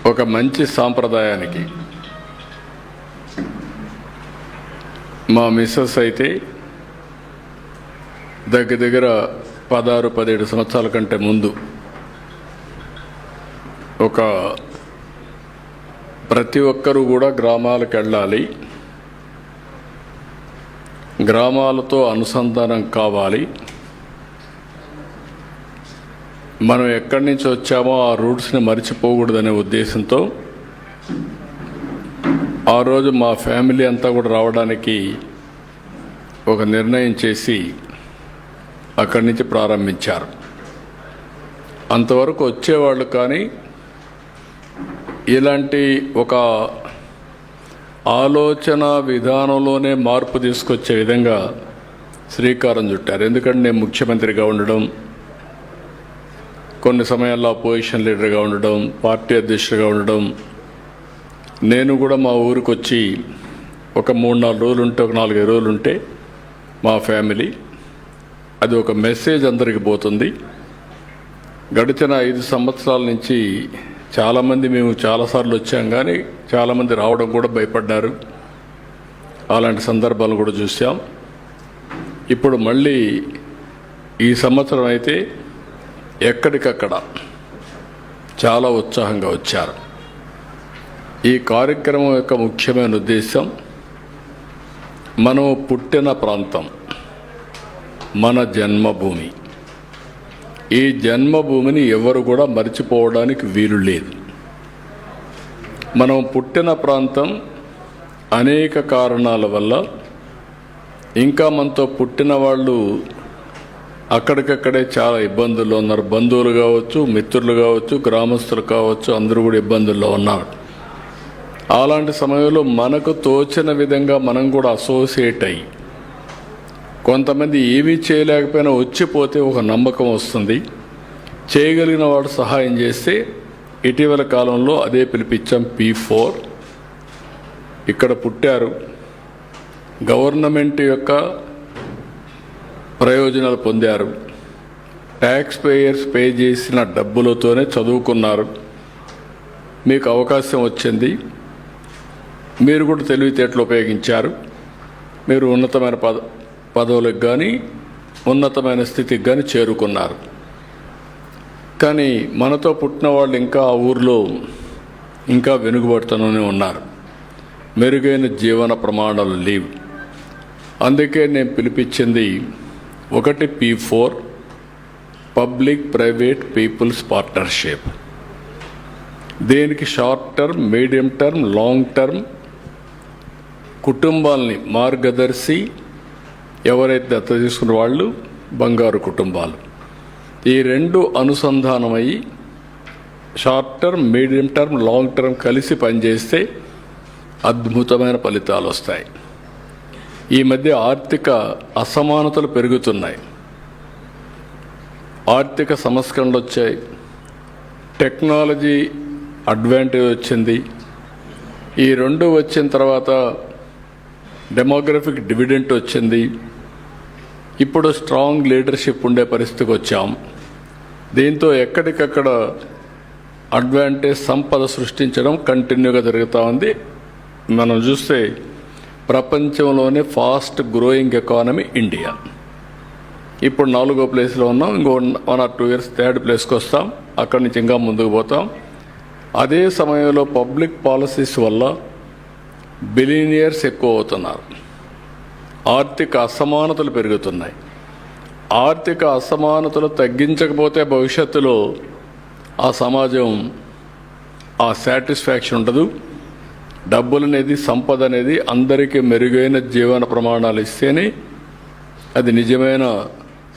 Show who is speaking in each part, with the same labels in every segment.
Speaker 1: ఒక మంచి సాంప్రదాయానికి మా మిస్సెస్ అయితే దగ్గర 16-17 సంవత్సరాల కంటే ముందు ప్రతి ఒక్కరూ కూడా గ్రామాలకు వెళ్ళాలి, గ్రామాలతో అనుసంధానం కావాలి, మనం ఎక్కడి నుంచి వచ్చామో ఆ రూట్స్ని మర్చిపోకూడదనే ఉద్దేశంతో ఆ రోజు మా ఫ్యామిలీ అంతా కూడా రావడానికి ఒక నిర్ణయం చేసి అక్కడి నుంచి ప్రారంభించారు. అంతవరకు వచ్చేవాళ్ళు, కానీ ఇలాంటి ఒక ఆలోచన విధానంలోనే మార్పు తీసుకొచ్చే విధంగా శ్రీకారం చుట్టారు. ఎందుకంటే నేను ముఖ్యమంత్రిగా ఉండడం, కొన్ని సమయాల్లో అపోజిషన్ లీడర్గా ఉండడం, పార్టీ అధ్యక్షుడిగా ఉండడం, నేను కూడా మా ఊరికి వచ్చి ఒక 3-4 రోజులు ఉంటే, ఒక 4-5 రోజులు ఉంటే మా ఫ్యామిలీ, అది ఒక మెసేజ్ అందరికి పోతుంది. గడిచిన 5 సంవత్సరాల నుంచి చాలామంది మేము చాలాసార్లు వచ్చాం, కానీ చాలామంది రావడం కూడా భయపడ్డారు. అలాంటి సందర్భాలు కూడా చూసాం. ఇప్పుడు మళ్ళీ ఈ సంవత్సరం అయితే ఎక్కడికక్కడ చాలా ఉత్సాహంగా వచ్చారు. ఈ కార్యక్రమం యొక్క ముఖ్యమైన ఉద్దేశం, మనం పుట్టిన ప్రాంతం మన జన్మభూమి. ఈ జన్మభూమిని ఎవరు కూడా మర్చిపోవడానికి వీలు లేదు. మనం పుట్టిన ప్రాంతం అనేక కారణాల వల్ల, ఇంకా మనతో పుట్టిన వాళ్ళు అక్కడికక్కడే చాలా ఇబ్బందుల్లో ఉన్నారు. బంధువులు కావచ్చు, మిత్రులు కావచ్చు, గ్రామస్తులు కావచ్చు, అందరూ కూడా ఇబ్బందుల్లో ఉన్నారు. అలాంటి సమయంలో మనకు తోచిన విధంగా మనం కూడా అసోసియేట్ అయ్యి, కొంతమంది ఏమీ చేయలేకపోయినా వచ్చిపోతే ఒక నమ్మకం వస్తుంది. చేయగలిగిన వాడు సహాయం చేస్తే ఇటీవల కాలంలో అదే పిలిపించాం, P4. ఇక్కడ పుట్టారు, గవర్నమెంట్ యొక్క ప్రయోజనాలు పొందారు, ట్యాక్స్ పేయర్స్ పే చేసిన డబ్బులతోనే చదువుకున్నారు, మీకు అవకాశం వచ్చింది, మీరు కూడా తెలివితేటలు ఉపయోగించారు, మీరు ఉన్నతమైన పదవులకు కానీ ఉన్నతమైన స్థితికి కానీ చేరుకున్నారు. కానీ మనతో పుట్టిన వాళ్ళు ఇంకా ఆ ఊర్లో ఇంకా వెనుకబడుతూనే ఉన్నారు. మెరుగైన జీవన ప్రమాణాలు లేవు. అందుకే నేను పిలిపించింది ఒకటి P4, public private people's partnership. దీనికి short term, medium term, long term కుటుంబాలని మార్గదర్శి, ఎవరైతే దత్త తీసుకున్న వాళ్ళు బంగారు కుటుంబాలు, ఈ 2 అనుసంధానమయ్యి short term, medium term, long term కలిసి పనిచేస్తే అద్భుతమైన ఫలితాలు వస్తాయి. ఈ మధ్య ఆర్థిక అసమానతలు పెరుగుతున్నాయి, ఆర్థిక సంస్కరణలు వచ్చాయి, టెక్నాలజీ అడ్వాంటేజ్ వచ్చింది. ఈ 2 వచ్చిన తర్వాత డెమోగ్రఫిక్ డివిడెంట్ వచ్చింది. ఇప్పుడు స్ట్రాంగ్ లీడర్షిప్ ఉండే పరిస్థితికి వచ్చాం. దీంతో ఎక్కడికక్కడ అడ్వాంటేజ్, సంపద సృష్టించడం కంటిన్యూగా జరుగుతూ ఉంది. మనం చూస్తే ప్రపంచంలోనే ఫాస్ట్ గ్రోయింగ్ ఎకానమీ ఇండియా. ఇప్పుడు 4వ ప్లేస్లో ఉన్నాం. ఇంకో 1 or 2 years 3rd ప్లేస్కి వస్తాం. అక్కడి నుంచి ఇంకా ముందుకు పోతాం. అదే సమయంలో పబ్లిక్ పాలసీస్ వల్ల బిలియనియర్స్ ఎక్కువ అవుతున్నారు, ఆర్థిక అసమానతలు పెరుగుతున్నాయి. ఆర్థిక అసమానతలు తగ్గించకపోతే భవిష్యత్తులో ఆ సమాజం ఆ సాటిస్ఫాక్షన్ ఉండదు. డబ్బులు అనేది, సంపద అనేది అందరికీ మెరుగైన జీవన ప్రమాణాలు ఇస్తేనే అది నిజమైన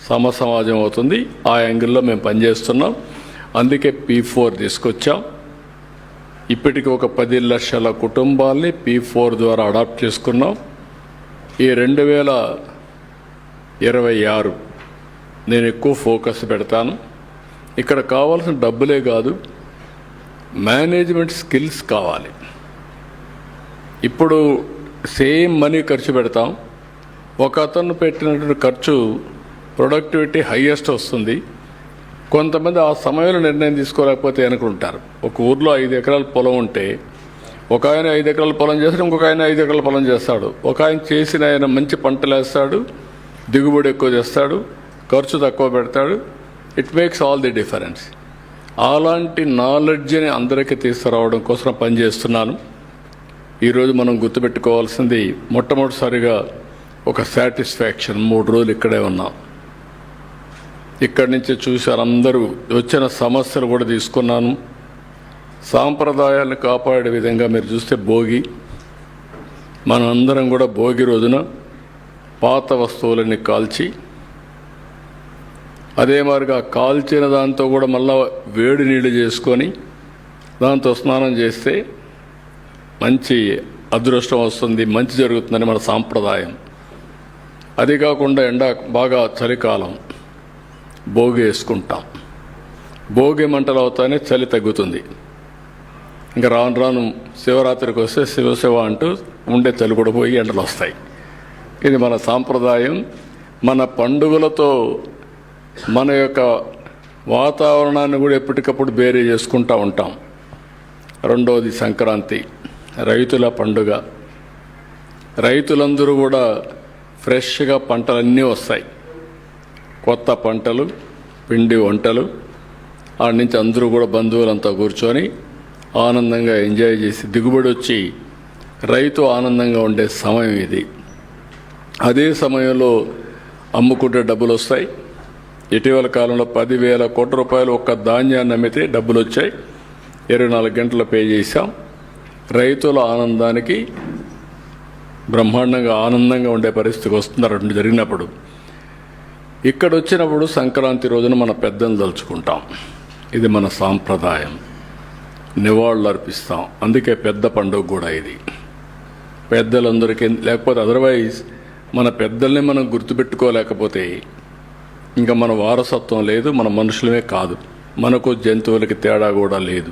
Speaker 1: సమాజం అవుతుంది. ఆ యాంగిల్లో మేము పనిచేస్తున్నాం. అందుకే P4 తీసుకొచ్చాం. ఇప్పటికి ఒక 10 లక్షల కుటుంబాల్ని P4 ద్వారా అడాప్ట్ చేసుకున్నాం. ఈ 2026 నేను ఎక్కువ ఫోకస్ పెడతాను. ఇక్కడ కావాల్సిన డబ్బులే కాదు, మేనేజ్మెంట్ స్కిల్స్ కావాలి. ఇప్పుడు సేమ్ మనీ ఖర్చు పెడతాం, ఒక అతను పెట్టినటువంటి ఖర్చు ప్రొడక్టివిటీ హైయెస్ట్ వస్తుంది. కొంతమంది ఆ సమయంలో నిర్ణయం తీసుకోలేకపోతే అనుకుంటారు. ఒక ఊర్లో 5 ఎకరాల పొలం ఉంటే ఒక ఆయన 5 ఎకరాల పొలం చేస్తాడు, ఇంకొక ఆయన 5 ఎకరాల పొలం చేస్తాడు. ఒక ఆయన చేసిన ఆయన మంచి పంటలు వేస్తాడు, దిగుబడి ఎక్కువ చేస్తాడు, ఖర్చు తక్కువ పెడతాడు. It makes all the difference. అలాంటి నాలెడ్జ్ని అందరికీ తీసుకురావడం కోసం పనిచేస్తున్నాను. ఈరోజు మనం గుర్తుపెట్టుకోవాల్సింది మొట్టమొదటిసారిగా ఒక సాటిస్ఫాక్షన్. 3 రోజులు ఇక్కడే ఉన్నాం. ఇక్కడి నుంచి చూశారు అందరూ. వచ్చిన సమస్యలు కూడా తీసుకున్నాను. సాంప్రదాయాలను కాపాడే విధంగా మీరు చూస్తే భోగి, మనం అందరం కూడా భోగి రోజున పాత వస్తువులన్నీ కాల్చి, అదే మాదిరిగా కాల్చిన దాంతో కూడా మళ్ళా వేడి నీళ్ళు చేసుకొని దాంతో స్నానం చేస్తే మంచి అదృష్టం వస్తుంది, మంచి జరుగుతుందని మన సాంప్రదాయం. అది కాకుండా బాగా చలికాలం భోగి వేసుకుంటాం. భోగి మంటలు అవుతానే చలి తగ్గుతుంది. ఇంకా రాను రాను శివరాత్రికి వస్తే శివ అంటూ ఉండే చలి కూడా పోయి ఎండలు వస్తాయి. ఇది మన సాంప్రదాయం. మన పండుగలతో మన యొక్క వాతావరణాన్ని కూడా ఎప్పటికప్పుడు బేరీ చేసుకుంటూ ఉంటాం. రెండవది సంక్రాంతి, రైతుల పండుగ. రైతులందరూ కూడా ఫ్రెష్గా పంటలన్నీ వస్తాయి, కొత్త పంటలు, పిండి వంటలు. ఆడ నుంచి అందరూ కూడా బంధువులంతా కూర్చొని ఆనందంగా ఎంజాయ్ చేసి దిగుబడి వచ్చి రైతు ఆనందంగా ఉండే సమయం ఇది. అదే సమయంలో అమ్ముకుంటే డబ్బులు వస్తాయి. ఇటీవల కాలంలో 10,000 కోట్ల రూపాయలు ఒక్క ధాన్యాన్ని అమ్మితే డబ్బులు వచ్చాయి. 24 గంటలు పే చేశాం. రైతుల ఆనందానికి బ్రహ్మాండంగా ఆనందంగా ఉండే పరిస్థితికి వస్తున్నారు రెండు జరిగినప్పుడు. ఇక్కడ వచ్చినప్పుడు సంక్రాంతి రోజున మన పెద్దలను తలుచుకుంటాం. ఇది మన సాంప్రదాయం, నివాళులు అర్పిస్తాం. అందుకే పెద్ద పండుగ కూడా ఇది. పెద్దలందరికీ, లేకపోతే అదర్వైజ్ మన పెద్దల్ని మనం గుర్తుపెట్టుకోలేకపోతే ఇంకా మన వారసత్వం లేదు, మన మనుషులమే కాదు, మనకు జంతువులకి తేడా కూడా లేదు.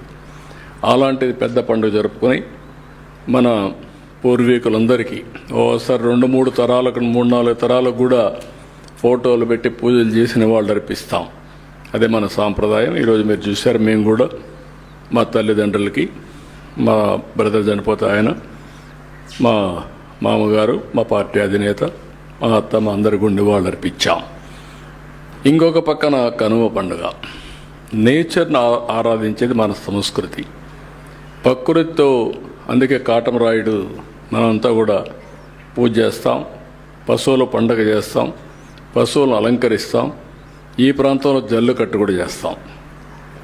Speaker 1: అలాంటిది పెద్ద పండుగ జరుపుకొని మన పూర్వీకులందరికీ ఓసారి 2-3 తరాలకు, 3-4 తరాలకు కూడా ఫోటోలు పెట్టి పూజలు చేసిన వాళ్ళు అర్పిస్తాం. అదే మన సాంప్రదాయం. ఈరోజు మీరు చూశారు, మేము కూడా మా తల్లిదండ్రులకి, మా బ్రదర్ చనిపోతే ఆయన, మా మామగారు, మా పార్టీ అధినేత, మా అత్త, మా అందరి గుండె వాళ్ళు అర్పించాం. ఇంకొక పక్కన కనుమ పండుగ. నేచర్ని ఆరాధించేది మన సంస్కృతి. ప్రకృతితో, అందుకే కాటమరాయుడు మనంతా కూడా పూజ చేస్తాం, పశువుల పండుగ చేస్తాం, పశువులను అలంకరిస్తాం. ఈ ప్రాంతంలో జల్లికట్టు కూడా చేస్తాం.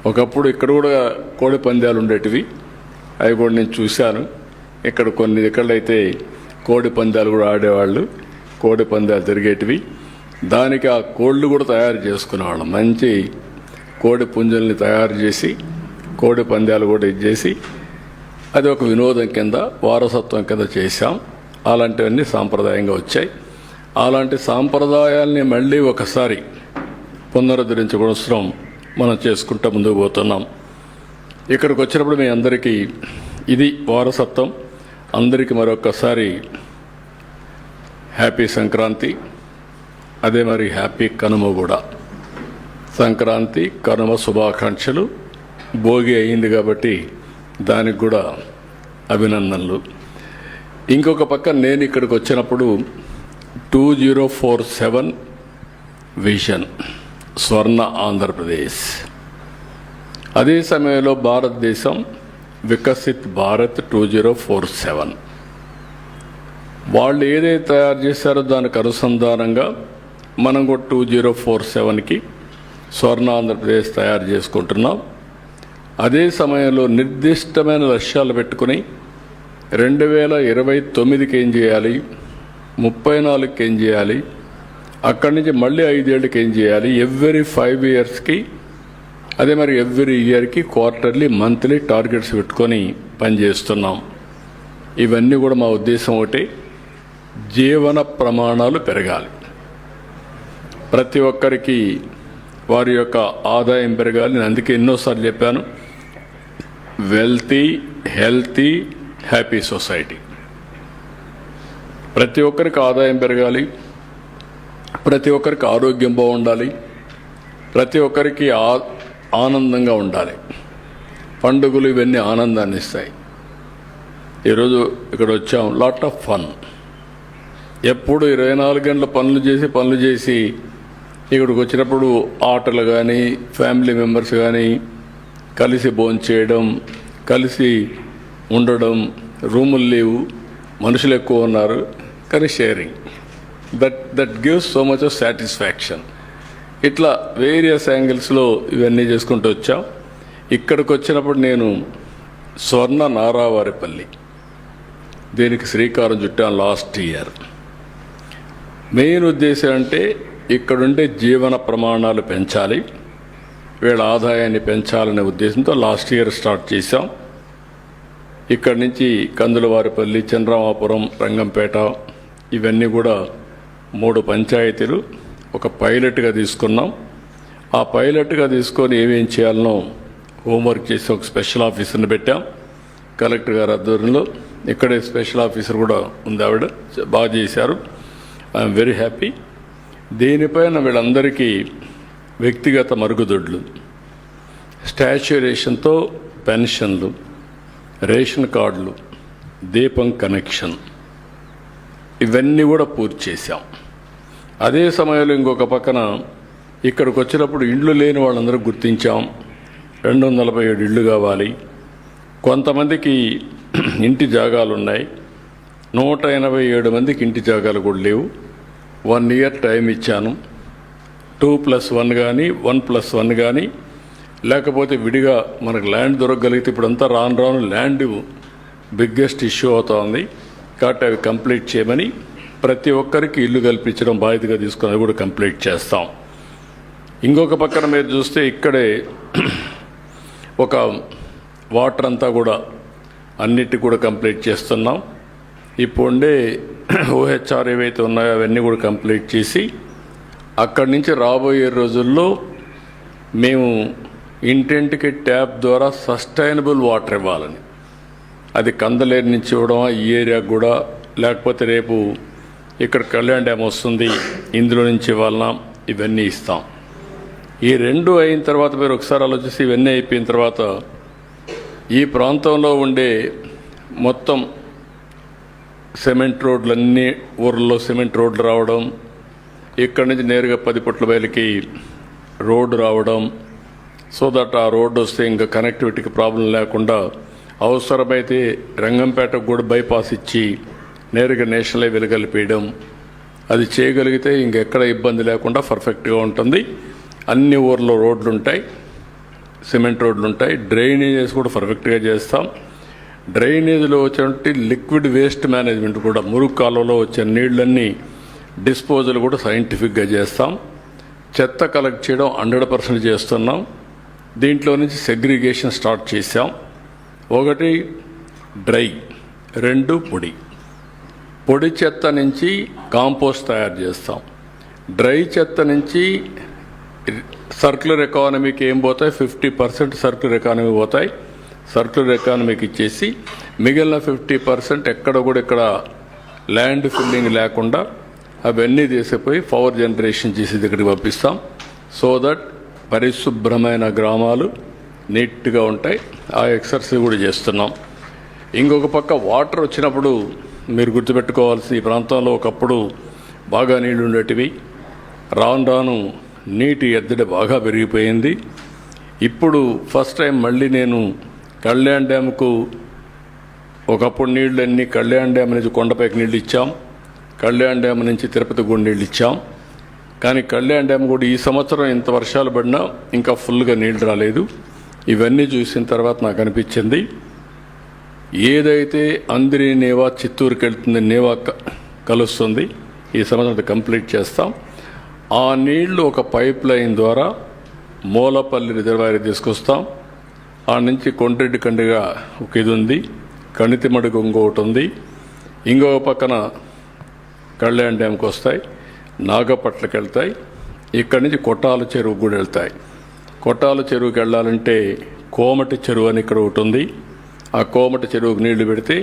Speaker 1: ఒకప్పుడు ఇక్కడ కూడా కోడి పందాలు ఉండేటివి, అవి కూడా నేను చూశాను. ఇక్కడ కొన్ని ఎక్కడైతే కోడి పందాలు కూడా ఆడేవాళ్ళు, కోడి పందాలు జరిగేటివి. దానికి ఆ కోళ్ళు కూడా తయారు చేసుకునేవాళ్ళం. మంచి కోడి పుంజుల్ని తయారు చేసి కోడి పందాలు కూడా ఇచ్చేసి అది ఒక వినోదం కింద, వారసత్వం కింద చేశాం. అలాంటివన్నీ సాంప్రదాయంగా వచ్చాయి. అలాంటి సాంప్రదాయాల్ని మళ్ళీ ఒకసారి పునరుద్ధరించుకోవడం మనం చేసుకుంటూ ముందుకు పోతున్నాం. ఇక్కడికి వచ్చినప్పుడు మీ అందరికీ ఇది వారసత్వం. అందరికీ మరొకసారి హ్యాపీ సంక్రాంతి. అదే మరి హ్యాపీ కనుమ కూడా. సంక్రాంతి, కనుమ శుభాకాంక్షలు. భోగి అయింది కాబట్టి దానికి కూడా అభినందనలు. ఇంకొక పక్క నేను ఇక్కడికి వచ్చినప్పుడు 2047 విజన్, స్వర్ణ ఆంధ్రప్రదేశ్. అదే సమయంలో భారతదేశం వికసిత్ భారత్ 2047. వాళ్ళు ఏదైతే తయారు చేశారో దానికి అనుసంధానంగా మనం కూడా 2047కి స్వర్ణ ఆంధ్రప్రదేశ్ తయారు చేసుకుంటున్నాం. అదే సమయంలో నిర్దిష్టమైన లక్ష్యాలు పెట్టుకుని 2029కి ఏం చేయాలి, 34కి ఏం చేయాలి, అక్కడి నుంచి మళ్ళీ 5 ఏళ్ళకి ఏం చేయాలి, ఎవ్రీ 5 ఇయర్స్కి, అదే మరి ఎవ్రీ ఇయర్కి క్వార్టర్లీ, మంత్లీ టార్గెట్స్ పెట్టుకొని పనిచేస్తున్నాం. ఇవన్నీ కూడా మా ఉద్దేశం ఒకటి, జీవన ప్రమాణాలు పెరగాలి. ప్రతి ఒక్కరికి వారి యొక్క ఆదాయం పెరగాలి. నేను అందుకే ఎన్నోసార్లు చెప్పాను, వెల్తీ, హెల్తీ, హ్యాపీ సొసైటీ. ప్రతి ఒక్కరికి ఆదాయం పెరగాలి, ప్రతి ఒక్కరికి ఆరోగ్యం బాగుండాలి, ప్రతి ఒక్కరికి ఆనందంగా ఉండాలి. పండుగలు ఇవన్నీ ఆనందాన్ని ఇస్తాయి. ఈరోజు ఇక్కడ వచ్చాం, లాట్ ఆఫ్ ఫన్. ఎప్పుడు 24 గంటల పనులు చేసి ఇక్కడికి వచ్చినప్పుడు ఆటలు కానీ, ఫ్యామిలీ మెంబర్స్ కానీ కలిసి భోంచేయడం, కలిసి ఉండడం, రూములు లేవు, మనుషులు ఎక్కువ ఉన్నారు, కానీ sharing that gives so much of satisfaction. ఇట్లా వేరియస్ యాంగిల్స్లో ఇవన్నీ చేసుకుంటూ వచ్చాం. ఇక్కడికి వచ్చినప్పుడు నేను స్వర్ణ నారావారిపల్లి దీనికి శ్రీకారం చుట్టాను లాస్ట్ ఇయర్. మెయిన్ ఉద్దేశం అంటే ఇక్కడుండే జీవన ప్రమాణాలు పెంచాలి, వీళ్ళ ఆదాయాన్ని పెంచాలనే ఉద్దేశంతో లాస్ట్ ఇయర్ స్టార్ట్ చేశాం. ఇక్కడి నుంచి కందులవారిపల్లి, చంద్రమాపురం, రంగంపేట ఇవన్నీ కూడా 3 పంచాయతీలు ఒక పైలట్గా తీసుకున్నాం. ఆ పైలట్గా తీసుకొని ఏమేం చేయాలనో హోంవర్క్ చేసి ఒక స్పెషల్ ఆఫీసర్ని పెట్టాం కలెక్టర్ గారి ఆధ్వర్యంలో. ఇక్కడే స్పెషల్ ఆఫీసర్ కూడా ఉంది, ఆవిడ బాగా చేశారు. I'm very happy. దీనిపైన వీళ్ళందరికీ వ్యక్తిగత మరుగుదొడ్లు, స్టాచ్యురేషన్తో పెన్షన్లు, రేషన్ కార్డులు, దీపం కనెక్షన్ ఇవన్నీ కూడా పూర్తి చేశాం. అదే సమయంలో ఇంకొక పక్కన ఇక్కడికి వచ్చినప్పుడు ఇండ్లు లేని వాళ్ళందరూ గుర్తించాం. 247 ఇళ్ళు కావాలి. కొంతమందికి ఇంటి జాగాలు ఉన్నాయి, 187 మందికి ఇంటి జాగాలు కూడా లేవు. 1 ఇయర్ టైం ఇచ్చాను. 2+1 కానీ 1+1 కానీ, లేకపోతే విడిగా మనకు ల్యాండ్ దొరకగలిగితే, ఇప్పుడంతా రాను ల్యాండ్ బిగ్గెస్ట్ ఇష్యూ అవుతోంది. కాబట్టి అవి కంప్లీట్ చేయమని ప్రతి ఒక్కరికి ఇల్లు కల్పించడం బాధ్యతగా తీసుకుని అది కూడా కంప్లీట్ చేస్తాం. ఇంకొక పక్కన మీరు చూస్తే ఇక్కడే ఒక వాటర్ అంతా కూడా అన్నిటి కూడా కంప్లీట్ చేస్తున్నాం. ఇప్పుడు ఉండే OHR ఏవైతే ఉన్నాయో అవన్నీ కూడా కంప్లీట్ చేసి అక్కడి నుంచి రాబోయే రోజుల్లో మేము ఇంటింటికి ట్యాప్ ద్వారా సస్టైనబుల్ వాటర్ ఇవ్వాలని, అది కందలేరు నుంచి ఇవ్వడం ఈ ఏరియాకు కూడా, లేకపోతే రేపు ఇక్కడ కళ్యాణ్ డ్యామ్ వస్తుంది ఇందులో నుంచి ఇవ్వాలన్నా, ఇవన్నీ ఇస్తాం. ఈ 2 అయిన తర్వాత మీరు ఒకసారి ఆలోచిస్తే ఇవన్నీ అయిపోయిన తర్వాత ఈ ప్రాంతంలో ఉండే మొత్తం సిమెంట్ రోడ్లన్నీ, ఊర్లలో సిమెంట్ రోడ్లు రావడం, ఇక్కడి నుంచి నేరుగా 10 పుట్ల బయలుకి రోడ్డు రావడం, సో దట్ ఆ రోడ్డు వస్తే ఇంకా కనెక్టివిటీకి ప్రాబ్లం లేకుండా అవసరమైతే రంగంపేటకు కూడా బైపాస్ ఇచ్చి నేరుగా నేషనల్ హైవేలు కలిపేయడం, అది చేయగలిగితే ఇంకెక్కడ ఇబ్బంది లేకుండా పర్ఫెక్ట్గా ఉంటుంది. అన్ని ఊర్లో రోడ్లు ఉంటాయి, సిమెంట్ రోడ్లు ఉంటాయి. డ్రైనేజెస్ కూడా పర్ఫెక్ట్గా చేస్తాం. డ్రైనేజీలో వచ్చేటువంటి లిక్విడ్ వేస్ట్ మేనేజ్మెంట్ కూడా, మురుగు కాలువలో వచ్చే నీళ్ళన్నీ డిస్పోజల్ కూడా సైంటిఫిక్గా చేస్తాం. చెత్త కలెక్ట్ చేయడం 100% చేస్తున్నాం. దీంట్లో నుంచి సెగ్రిగేషన్ స్టార్ట్ చేశాం. 1 డ్రై, 2 పొడి. పొడి చెత్త నుంచి కాంపోస్ట్ తయారు చేస్తాం. డ్రై చెత్త నుంచి సర్క్యులర్ ఎకానమీకి ఏం పోతాయి, 50% సర్క్యులర్ ఎకానమీ పోతాయి. సర్క్యులర్ ఎకానమీకి ఇచ్చేసి మిగిలిన 50% ఎక్కడ కూడా ఇక్కడ ల్యాండ్ ఫిల్లింగ్ లేకుండా అవన్నీ తీసిపోయి పవర్ జనరేషన్ చేసి దగ్గరికి పంపిస్తాం. సో దట్ పరిశుభ్రమైన గ్రామాలు నీట్గా ఉంటాయి. ఆ ఎక్సర్సైజ్ కూడా చేస్తున్నాం. ఇంకొక పక్క వాటర్ వచ్చినప్పుడు మీరు గుర్తుపెట్టుకోవాల్సి, ఈ ప్రాంతంలో ఒకప్పుడు బాగా నీళ్లు ఉండేటివి, రాను నీటి ఎద్దడి బాగా పెరిగిపోయింది. ఇప్పుడు ఫస్ట్ టైం మళ్ళీ నేను కళ్యాణ్ డ్యామ్కు, ఒకప్పుడు నీళ్ళన్నీ కళ్యాణ్ డ్యామ్ నుంచి కొండపైకి నీళ్ళు ఇచ్చాం, కళ్యాణ్ డ్యామ్ నుంచి తిరుపతి కూడా నీళ్ళు ఇచ్చాం. కానీ కళ్యాణ్ డ్యామ్ కూడా ఈ సంవత్సరం ఇంత వర్షాలు పడినా ఇంకా ఫుల్గా నీళ్ళు రాలేదు. ఇవన్నీ చూసిన తర్వాత నాకు అనిపించింది, ఏదైతే అందరి నేవా చిత్తూరుకి వెళ్తుంది, నేవా కలుస్తుంది, ఈ సంవత్సరం కంప్లీట్ చేస్తాం. ఆ నీళ్లు ఒక పైప్ లైన్ ద్వారా మూలపల్లి రిజర్వాయర్ తీసుకొస్తాం. ఆ నుంచి కొండ్రెడ్డి కండిగా ఒక ఇది ఉంది, కణితిమడుగు ఇంకొకటి ఉంది, ఇంకొక పక్కన కళ్యాణ్ డ్యామ్కి వస్తాయి, నాగపట్లకి వెళ్తాయి, ఇక్కడి నుంచి కొట్టాల చెరువుకు కూడా వెళ్తాయి. కొట్టాల చెరువుకి వెళ్ళాలంటే కోమటి చెరువు అని ఇక్కడ ఒకటి ఉంది. ఆ కోమటి చెరువుకు నీళ్లు పెడితే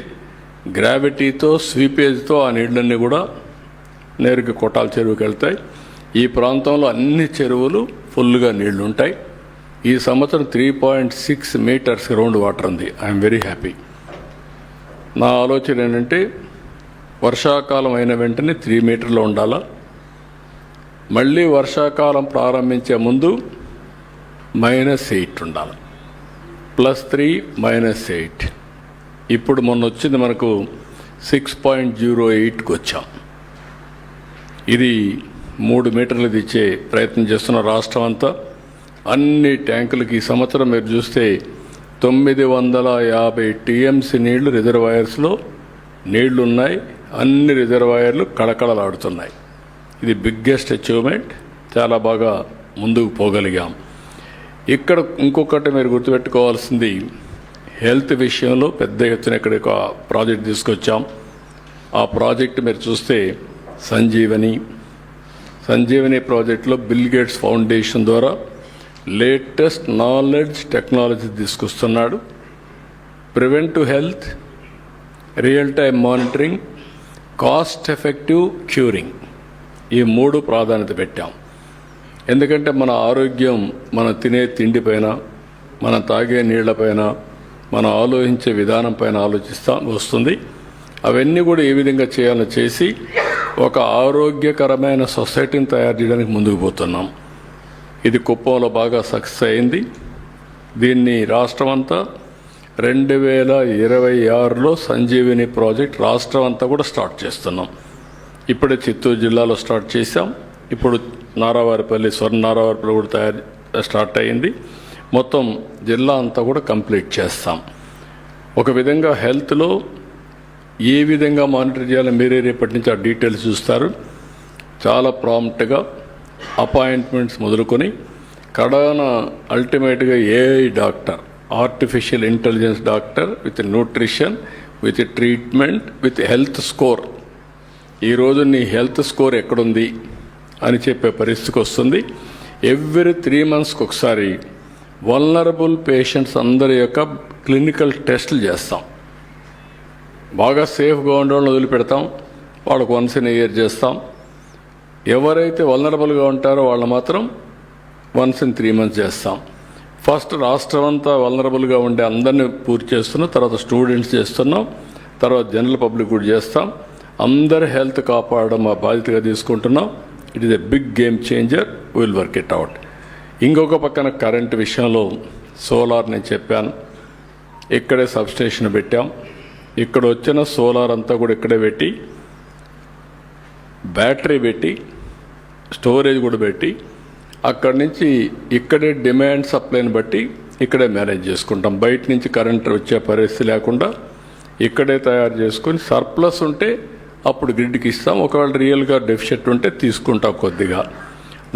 Speaker 1: గ్రావిటీతో, స్వీపేజ్తో ఆ నీళ్ళన్నీ కూడా నేరుగా కొట్టాల చెరువుకి వెళ్తాయి. ఈ ప్రాంతంలో అన్ని చెరువులు ఫుల్గా నీళ్లు ఉంటాయి. ఈ సంవత్సరం 3.6 మీటర్స్ గ్రౌండ్ వాటర్ ఉంది. I'm very happy. నా ఆలోచన ఏంటంటే వర్షాకాలం అయిన వెంటనే 3 మీటర్లు ఉండాలా, మళ్ళీ వర్షాకాలం ప్రారంభించే ముందు -8 ఉండాలి. +3 -8. ఇప్పుడు మొన్న వచ్చింది మనకు 6.08కి వచ్చాం. ఇది 3 మీటర్లు తెచ్చే ప్రయత్నం చేస్తున్న రాష్ట్రం అంతా. అన్ని ట్యాంకులకి ఈ సంవత్సరం మీరు చూస్తే 950 టీఎంసీ నీళ్లు రిజర్వాయర్స్లో నీళ్లు ఉన్నాయి. అన్ని రిజర్వాయర్లు కళకళలాడుతున్నాయి. ఇది బిగ్గెస్ట్ అచీవ్మెంట్. చాలా బాగా ముందుకు పోగలిగాం. ఇక్కడ ఇంకొకటి మీరు గుర్తుపెట్టుకోవాల్సింది, హెల్త్ విషయంలో పెద్ద ఎత్తున ఇక్కడ ఒక ప్రాజెక్ట్ తీసుకొచ్చాం. ఆ ప్రాజెక్ట్ మీరు చూస్తే సంజీవని ప్రాజెక్టులో బిల్ గేట్స్ ఫౌండేషన్ ద్వారా లేటెస్ట్ నాలెడ్జ్ టెక్నాలజీ తీసుకొస్తున్నాడు. Preventive health, real time monitoring, cost effective curing, ఈ 3 ప్రాధాన్యత పెట్టాం. ఎందుకంటే మన ఆరోగ్యం మన తినే తిండిపైన, మన తాగే నీళ్లపైన, మనం ఆలోచించే విధానం పైన వస్తుంది. అవన్నీ కూడా ఏ విధంగా చేయాలో చేసి ఒక ఆరోగ్యకరమైన సొసైటీని తయారు చేయడానికి ముందుకు పోతున్నాం. ఇది కుప్పంలో బాగా సక్సెస్ అయింది. దీన్ని రాష్ట్రం అంతా 2026లో సంజీవిని ప్రాజెక్ట్ రాష్ట్రం అంతా కూడా స్టార్ట్ చేస్తున్నాం. ఇప్పుడే చిత్తూరు జిల్లాలో స్టార్ట్ చేశాం. ఇప్పుడు నారావారిపల్లి, నారావారిపల్లి కూడా స్టార్ట్ అయింది. మొత్తం జిల్లా అంతా కూడా కంప్లీట్ చేస్తాం. ఒక విధంగా హెల్త్లో ఏ విధంగా మానిటర్ చేయాలో మీరే రేపటి నుంచి ఆ డీటెయిల్స్ చూస్తారు. చాలా ప్రాంప్ట్గా అపాయింట్మెంట్స్ మొదలుకొని కడాన అల్టిమేట్గా AI doctor, artificial intelligence doctor with nutrition, with treatment, with health score. ఈరోజు నీ హెల్త్ స్కోర్ ఎక్కడుంది అని చెప్పే పరిస్థితికి వస్తుంది. ఎవ్రీ 3 మంత్స్కి ఒకసారి వల్నరబుల్ పేషెంట్స్ అందరి యొక్క క్లినికల్ టెస్టులు చేస్తాం. బాగా సేఫ్గా ఉండేవాళ్ళని వదిలిపెడతాం, వాళ్ళకు వన్స్ ఇన్ ఇయర్ చేస్తాం. ఎవరైతే వల్నరబుల్గా ఉంటారో వాళ్ళు మాత్రం వన్స్ ఇన్ 3 మంత్స్ చేస్తాం. ఫస్ట్ రాష్ట్రం అంతా వల్నరబుల్గా ఉండే అందరినీ పూర్తి చేస్తున్నాం, తర్వాత స్టూడెంట్స్ చేస్తున్నాం, తర్వాత జనరల్ పబ్లిక్ కూడా చేస్తాం. అందరి హెల్త్ కాపాడడం మా బాధ్యతగా తీసుకుంటున్నాం. It is a big game changer. Will work it out. ఇంకొక పక్కన కరెంట్ విషయంలో సోలార్ నేను చెప్పాను, ఇక్కడే సబ్స్టేషన్ పెట్టాం. ఇక్కడ వచ్చిన సోలార్ అంతా కూడా ఇక్కడే పెట్టి, బ్యాటరీ పెట్టి, స్టోరేజ్ కూడా పెట్టి, అక్కడి నుంచి ఇక్కడే డిమాండ్ సప్లైని బట్టి ఇక్కడే మేనేజ్ చేసుకుంటాం. బయట నుంచి కరెంట్ వచ్చే పరిస్థితి లేకుండా ఇక్కడే తయారు చేసుకొని సర్ప్లస్ ఉంటే అప్పుడు గ్రిడ్కి ఇస్తాం. ఒకవేళ రియల్గా డెఫిషిట్ ఉంటే తీసుకుంటాం కొద్దిగా.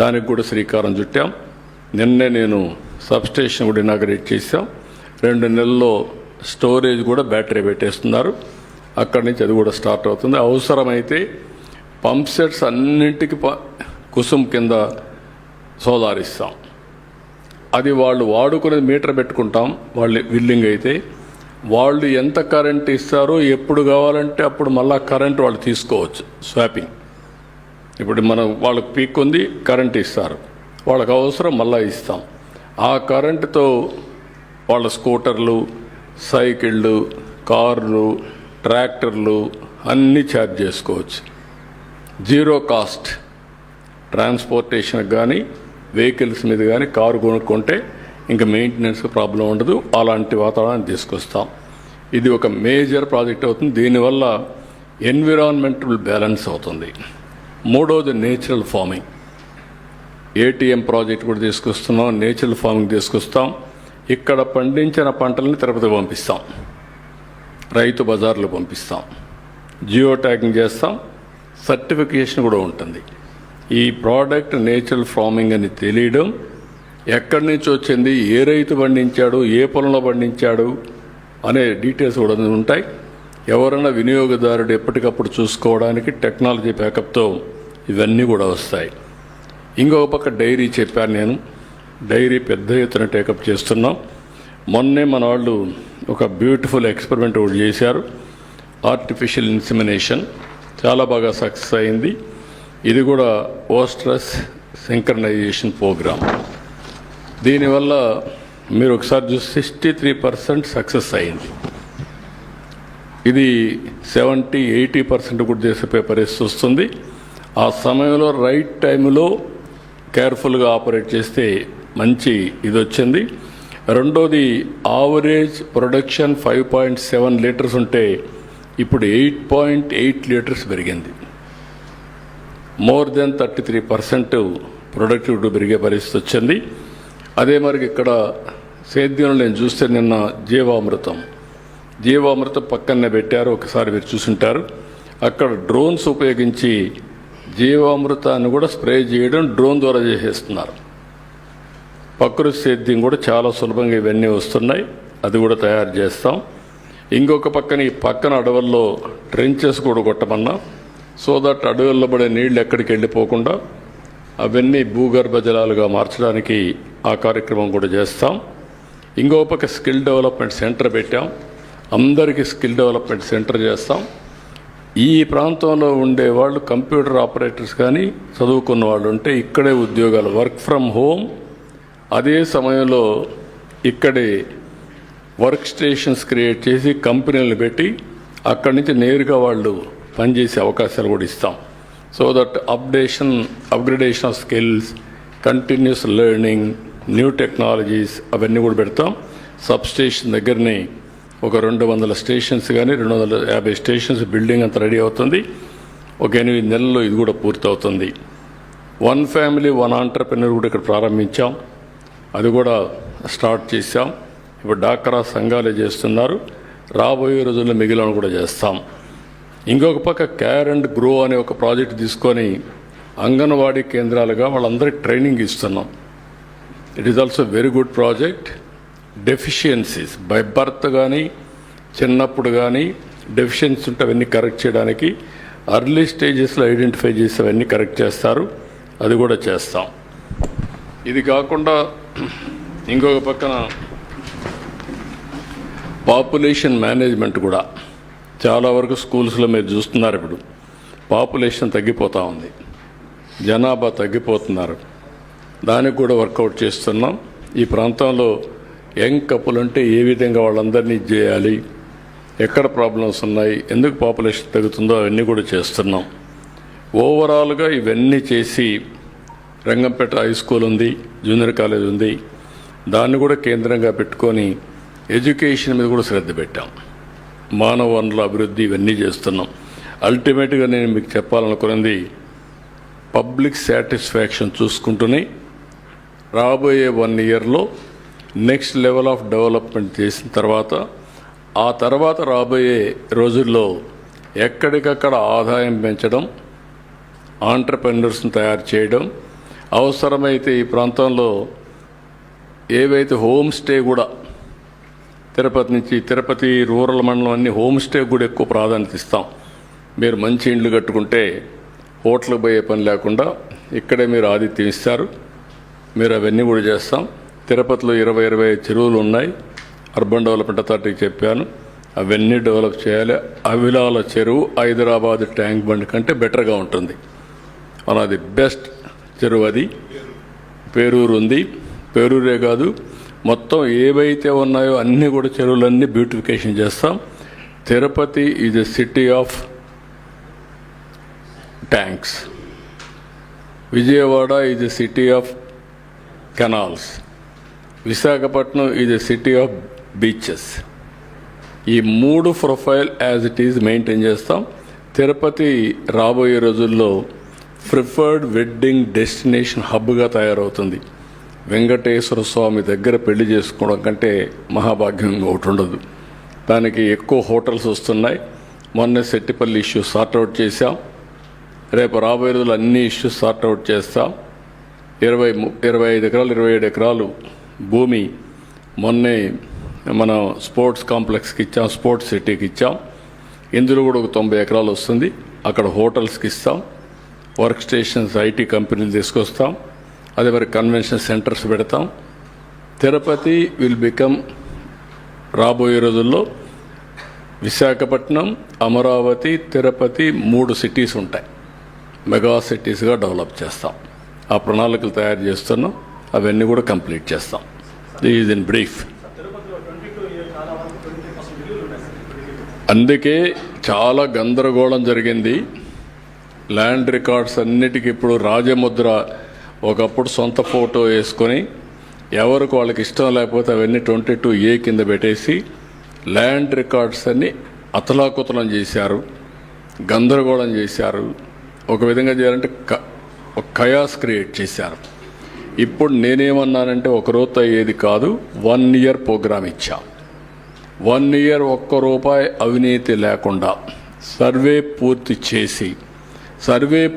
Speaker 1: దానికి కూడా శ్రీకారం చుట్టాం. నిన్నే నేను సబ్స్టేషన్ కూడా ఇనాగరేట్ చేశాం. 2 నెలల్లో స్టోరేజ్ కూడా బ్యాటరీ పెట్టేస్తున్నారు. అక్కడి నుంచి అది కూడా స్టార్ట్ అవుతుంది. అవసరమైతే పంప్ సెట్స్ అన్నింటికి కుసుమ్ కింద సోలార్ ఇస్తాం. అది వాళ్ళు వాడుకునేది మీటర్ పెట్టుకుంటాం. వాళ్ళు విల్లింగ్ అయితే వాళ్ళు ఎంత కరెంట్ ఇస్తారో ఎప్పుడు కావాలంటే అప్పుడు మళ్ళా కరెంట్ వాళ్ళు తీసుకోవచ్చు. స్వాపింగ్. ఇప్పుడు మనం వాళ్ళకి పీక్ ఉంది, కరెంట్ ఇస్తారు, వాళ్ళకి అవసరం మళ్ళా ఇస్తాం. ఆ కరెంటుతో వాళ్ళ స్కూటర్లు, సైకిళ్ళు, కార్లు, ట్రాక్టర్లు అన్నీ ఛార్జ్ చేసుకోవచ్చు. Zero cost. ట్రాన్స్పోర్టేషన్కి కానీ వెహికల్స్ మీద కానీ కారు కొనుక్కుంటే ఇంకా మెయింటెనెన్స్ ప్రాబ్లం ఉండదు. అలాంటి వాతావరణాన్ని తీసుకొస్తాం. ఇది ఒక మేజర్ ప్రాజెక్ట్ అవుతుంది. దీనివల్ల ఎన్విరాన్మెంటల్ బ్యాలెన్స్ అవుతుంది. 3వది నేచురల్ ఫార్మింగ్. ఏటీఎం ప్రాజెక్ట్ కూడా తీసుకొస్తున్నాం. నేచురల్ ఫార్మింగ్ తీసుకొస్తాం. ఇక్కడ పండించిన పంటలను తిరుపతి పంపిస్తాం, రైతు బజార్లు పంపిస్తాం, జియో ట్యాగింగ్ చేస్తాం, సర్టిఫికేషన్ కూడా ఉంటుంది. ఈ ప్రోడక్ట్ నేచురల్ ఫార్మింగ్ అని తెలియడం, ఎక్కడి నుంచి వచ్చింది, ఏ రైతు పండించాడు, ఏ పొలంలో పండించాడు అనే డీటెయిల్స్ కూడా ఉంటాయి. ఎవరైనా వినియోగదారుడు ఎప్పటికప్పుడు చూసుకోవడానికి టెక్నాలజీ బ్యాకప్తో ఇవన్నీ కూడా వస్తాయి. ఇంకొక పక్క డైరీ చెప్పాను నేను. డైరీ పెద్ద ఎత్తున టేకప్ చేస్తున్నాం. మొన్నే మన వాళ్ళు ఒక బ్యూటిఫుల్ ఎక్స్పెరిమెంట్ ఒకటి చేశారు. ఆర్టిఫిషియల్ ఇన్సిమినేషన్ చాలా బాగా సక్సెస్ అయింది. ఇది కూడా ఓస్ట్రస్ సింక్రనైజేషన్ ప్రోగ్రామ్. దీనివల్ల మీరు ఒకసారి చూస్తే 63% సక్సెస్ అయింది. ఇది 70-80% కూడా చేసే పరిస్థితి వస్తుంది. ఆ సమయంలో రైట్ టైంలో కేర్ఫుల్గా ఆపరేట్ చేస్తే మంచి ఇది వచ్చింది. రెండోది, ఆవరేజ్ ప్రొడక్షన్ 5.7 లీటర్స్ ఉంటే ఇప్పుడు 8.8 లీటర్స్ పెరిగింది. మోర్ దెన్ 33% ప్రొడక్టివిటీ పెరిగే పరిస్థితి వచ్చింది. అదే మరి ఇక్కడ సేద్యంలో నేను చూస్తే నిన్న జీవామృతం పక్కనే పెట్టారు, ఒకసారి మీరు చూసుంటారు. అక్కడ డ్రోన్స్ ఉపయోగించి జీవామృతాన్ని కూడా స్ప్రే చేయడం డ్రోన్ ద్వారా చేసేస్తున్నారు. ప్రకృతి సేద్యం కూడా చాలా సులభంగా ఇవన్నీ వస్తున్నాయి, అది కూడా తయారు చేస్తాం. ఇంకొక పక్కన ఈ పక్కన అడవుల్లో ట్రెంచెస్ కూడా కొట్టమన్నా, సో దట్ అడవుల్లో పడే నీళ్లు ఎక్కడికి వెళ్ళిపోకుండా అవన్నీ భూగర్భ జలాలుగా మార్చడానికి ఆ కార్యక్రమం కూడా చేస్తాం. ఇంకో పక్క స్కిల్ డెవలప్మెంట్ సెంటర్ పెట్టాం, అందరికీ స్కిల్ డెవలప్మెంట్ సెంటర్ చేస్తాం. ఈ ప్రాంతంలో ఉండే వాళ్ళు కంప్యూటర్ ఆపరేటర్స్ కానీ చదువుకున్న వాళ్ళు ఉంటే ఇక్కడే ఉద్యోగాలు, వర్క్ ఫ్రమ్ హోమ్. అదే సమయంలో ఇక్కడే వర్క్ స్టేషన్స్ క్రియేట్ చేసి కంపెనీలను పెట్టి అక్కడి నుంచి నేరుగా వాళ్ళు పనిచేసే అవకాశాలు కూడా ఇస్తాం. So that upgradation of skills, continuous learning, new technologies అవన్నీ కూడా పెడతాం. సబ్ స్టేషన్ దగ్గరనే ఒక 200 స్టేషన్స్ కానీ 250 స్టేషన్స్ బిల్డింగ్ అంతా రెడీ అవుతుంది. ఒక 8 నెలల్లో ఇది కూడా పూర్తవుతుంది. 1 ఫ్యామిలీ 1 ఆంటర్ప్రెన్యూర్ కూడా ఇక్కడ ప్రారంభించాం, అది కూడా స్టార్ట్ చేశాం. ఇప్పుడు డాక్రా సంఘాలే చేస్తున్నారు, రాబోయే రోజుల్లో మిగిలిన కూడా చేస్తాం. ఇంకొక పక్క కేర్ అండ్ గ్రో అనే ఒక ప్రాజెక్ట్ తీసుకొని అంగన్వాడీ కేంద్రాలుగా వాళ్ళందరికీ ట్రైనింగ్ ఇస్తున్నాం. It is also very good project. Deficiencies by birth కానీ చిన్నప్పుడు కానీ డెఫిషియన్సీ ఉంటే అవన్నీ కరెక్ట్ చేయడానికి అర్లీ స్టేజెస్లో ఐడెంటిఫై చేసి అవన్నీ కరెక్ట్ చేస్తారు, అది కూడా చేస్తాం. ఇది కాకుండా ఇంకొక పక్కన పాపులేషన్ మేనేజ్మెంట్ కూడా చాలా వరకు స్కూల్స్లో మీరు చూస్తున్నారు. ఇప్పుడు పాపులేషన్ తగ్గిపోతూ ఉంది, జనాభా తగ్గిపోతున్నారు, దానికి కూడా వర్కౌట్ చేస్తున్నాం. ఈ ప్రాంతంలో యంగ్ కపుల్ అంటే ఏ విధంగా వాళ్ళందరినీ చేయాలి, ఎక్కడ ప్రాబ్లమ్స్ ఉన్నాయి, ఎందుకు పాపులేషన్ తగ్గుతుందో అవన్నీ కూడా చేస్తున్నాం. ఓవరాల్గా ఇవన్నీ చేసి రంగంపేట హై స్కూల్ ఉంది, జూనియర్ కాలేజ్ ఉంది, దాన్ని కూడా కేంద్రంగా పెట్టుకొని ఎడ్యుకేషన్ మీద కూడా శ్రద్ధ పెట్టాం. మానవ వనరుల అభివృద్ధి ఇవన్నీ చేస్తున్నాం. అల్టిమేట్గా నేను మీకు చెప్పాలనుకున్నది, పబ్లిక్ సాటిస్ఫాక్షన్ చూసుకుంటూనే రాబోయే 1 ఇయర్లో నెక్స్ట్ లెవెల్ ఆఫ్ డెవలప్మెంట్ చేసిన తర్వాత ఆ తర్వాత రాబోయే రోజుల్లో ఎక్కడికక్కడ ఆదాయం పెంచడం, ఆంటర్ప్రెన్యూర్స్ని తయారు చేయడం, అవసరమైతే ఈ ప్రాంతంలో ఏవైతే హోమ్ స్టే కూడా తిరుపతి రూరల్ మండలం అన్ని హోమ్ స్టే కూడా ఎక్కువ ప్రాధాన్యత ఇస్తాం. మీరు మంచి ఇండ్లు కట్టుకుంటే హోటల్కి పోయే పని లేకుండా ఇక్కడే మీరు ఆతిథ్యం ఇస్తారు, మీరు అవన్నీ కూడా చేస్తాం. తిరుపతిలో 20 చెరువులు ఉన్నాయి, అర్బన్ డెవలప్మెంట్ అథారిటీకి చెప్పాను, అవన్నీ డెవలప్ చేయాలి. అవిలాల చెరువు హైదరాబాద్ ట్యాంక్ బండ్ కంటే బెటర్గా ఉంటుంది, అది బెస్ట్ చెరువు. అది పేరూరు ఉంది, పేరూరే కాదు మొత్తం ఏవైతే ఉన్నాయో అన్నీ కూడా చెరువులన్నీ బ్యూటిఫికేషన్ చేస్తాం. Tirupati is a city of tanks, Vijayawada is a city of canals, Visakhapatnam is a city of beaches. ఈ 3 profile as it is maintain చేస్తాం. తిరుపతి రాబోయే రోజుల్లో ప్రిఫర్డ్ వెడ్డింగ్ డెస్టినేషన్ హబ్గా తయారవుతుంది. వెంకటేశ్వర స్వామి దగ్గర పెళ్లి చేసుకోవడం కంటే మహాభాగ్యం ఒకటి ఉండదు. దానికి ఎక్కువ హోటల్స్ వస్తున్నాయి. మొన్న సెట్టిపల్లి ఇష్యూ సార్ట్అవుట్ చేశాం, రేపు రాబోయే రోజులు అన్ని ఇష్యూస్ సార్ట్అవుట్ చేస్తాం. 25 ఎకరాలు 27 ఎకరాలు భూమి మొన్నే మన స్పోర్ట్స్ కాంప్లెక్స్కి ఇచ్చాం, స్పోర్ట్స్ సిటీకి ఇచ్చాం. ఇందులో కూడా ఒక 90 ఎకరాలు వస్తుంది, అక్కడ హోటల్స్కి ఇస్తాం, వర్క్ స్టేషన్స్ ఐటీ కంపెనీలు తీసుకొస్తాం, అదే మరి కన్వెన్షన్ సెంటర్స్ పెడతాం. తిరుపతి విల్ బికమ్ రాబోయే రోజుల్లో విశాఖపట్నం, అమరావతి, తిరుపతి 3 సిటీస్ ఉంటాయి, మెగా సిటీస్గా డెవలప్ చేస్తాం. ఆ ప్రణాళికలు తయారు చేస్తున్నాం. అవన్నీ కూడా కంప్లీట్ చేస్తాం. Is in brief. అందుకే చాలా గందరగోళం జరిగింది. ల్యాండ్ రికార్డ్స్ అన్నిటికీ ఇప్పుడు రాజముద్ర ఒకప్పుడు సొంత ఫోటో వేసుకొని ఎవరికి వాళ్ళకి ఇష్టం లేకపోతే అవన్నీ 22A కింద పెట్టేసి ల్యాండ్ రికార్డ్స్ అన్ని అతలాకుతలం చేశారు, గందరగోళం చేశారు. ఒక విధంగా చేయాలంటే ఒక కయాస్ క్రియేట్ చేశారు. ఇప్పుడు నేనేమన్నానంటే ఒక రోజు అయ్యేది కాదు, 1 year ప్రోగ్రామ్ ఇచ్చా. 1 year ఒక్క రూపాయి అవినీతి లేకుండా సర్వే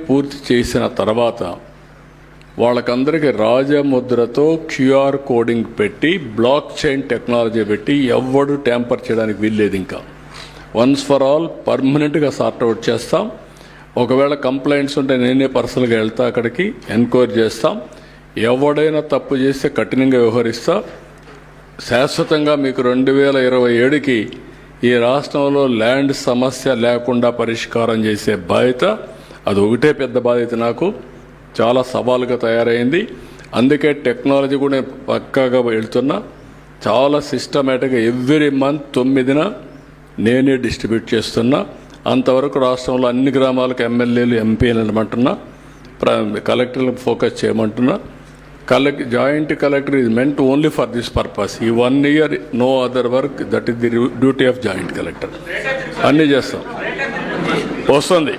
Speaker 1: పూర్తి చేసిన తర్వాత వాళ్ళకందరికీ రాజముద్రతో QR కోడింగ్ పెట్టి బ్లాక్ చైన్ టెక్నాలజీ పెట్టి ఎవ్వడు ట్యాంపర్ చేయడానికి వీల్లేదు. ఇంకా వన్స్ ఫర్ ఆల్ పర్మనెంట్గా సార్ట్అవుట్ చేస్తాం. ఒకవేళ కంప్లైంట్స్ ఉంటే నేనే పర్సనల్గా వెళ్తా, అక్కడికి ఎంక్వైరీ చేస్తాం. ఎవడైనా తప్పు చేస్తే కఠినంగా వ్యవహరిస్తా. శాశ్వతంగా మీకు 2027కి ఈ రాష్ట్రంలో ల్యాండ్ సమస్య లేకుండా పరిష్కారం చేసే బాధ్యత, అది ఒకటే పెద్ద బాధ్యత నాకు. చాలా సవాలుగా తయారైంది. అందుకే టెక్నాలజీ కూడా నేను పక్కాగా వెళ్తున్నా. చాలా సిస్టమేటిక్గా ఎవ్రీ మంత్ 9న నేనే డిస్ట్రిబ్యూట్ చేస్తున్నా. అంతవరకు రాష్ట్రంలో అన్ని గ్రామాలకు ఎమ్మెల్యేలు ఎంపీలు అనమంటున్నా, కలెక్టర్లకు ఫోకస్ చేయమంటున్నా. Joint collector is meant only for this purpose. ఈ 1 year no other work, that is the duty of joint collector. అన్నీ చేస్తాం. వస్తుంది